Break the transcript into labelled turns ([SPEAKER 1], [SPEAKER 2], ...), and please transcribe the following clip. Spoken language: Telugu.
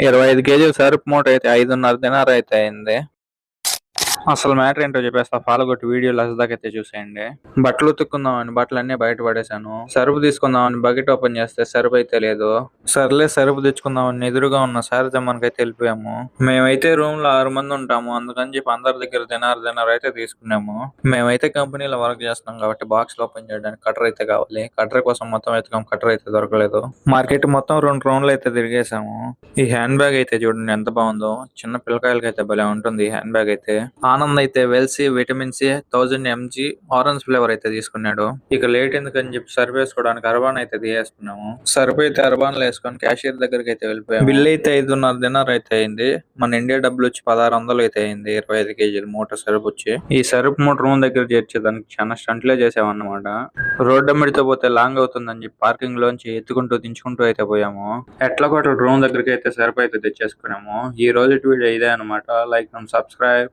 [SPEAKER 1] 25 కేజీల సరుపు మూట అయితే 5.5 దినార్ అయితే అయింది. అసలు మ్యాటర్ ఏంటో చెప్పేస్తా, ఫాలో కొట్టి వీడియో లాస్ట్ దాకా అయితే చూసేయండి. బట్టలు ఉతుక్కుందామని బట్టలన్నీ బయట పడేశాను. సరుపు తీసుకుందామని బకెట్ ఓపెన్ చేస్తే సరుపు అయితే లేదు. సర్లే సరుపు తెచ్చుకుందామని ఎదురుగా ఉన్న శారదమ్మనికైతే వెళ్ళిపోయాము. మేమైతే రూమ్ లో 6 మంది ఉంటాము, అందుకని చెప్పి అందరి దగ్గర దినార్ అయితే తీసుకున్నాము. మేమైతే కంపెనీలో వర్క్ చేస్తున్నాం కాబట్టి బాక్స్ ఓపెన్ చేయడానికి కటర్ అయితే కావాలి. కటర్ కోసం మొత్తం వెతకం, కటర్ అయితే దొరకలేదు. మార్కెట్ మొత్తం 2 రౌండ్లు అయితే తిరిగేసాము. ఈ హ్యాండ్ బ్యాగ్ అయితే చూడండి ఎంత బాగుందో, చిన్న పిల్లకాయలకి అయితే భలే ఉంటుంది ఈ హ్యాండ్ బ్యాగ్ అయితే. ఆనంద్ అయితే వెల్సీ vitamin C 1000 mg orange flavour అయితే తీసుకున్నాడు. ఇక లేట్ ఎందుకని చెప్పి సర్వ్ వేసుకోవడానికి అర్బాన్ అయితే తీసేసుకున్నాము. సర్వ్ అయితే అర్బాన్ లో వేసుకొని క్యాషియర్ దగ్గరికి అయితే వెళ్ళిపోయాము. బిల్ అయితే 5.5 దినార్ అయితే అయింది. మన ఇండియా డబ్బులు వచ్చి 1600 అయితే అయింది. 25 కేజీల మూట సరుపు వచ్చి. ఈ సరుపు మూట రూమ్ దగ్గర చేర్చేదానికి చాలా స్టంట్లే చేసామన్నమాట. రోడ్డు అమ్మిడితో పోతే లాంగ్ అవుతుందని చెప్పి పార్కింగ్ లోంచి ఎత్తుకుంటూ దించుకుంటూ అయితే పోయాము. ఎట్లా కొట్ల రూమ్ దగ్గరికి అయితే సరుపు అయితే తెచ్చేసుకున్నాము. ఈ రోజు వీడియో ఇదే అనమాట. Like and subscribe.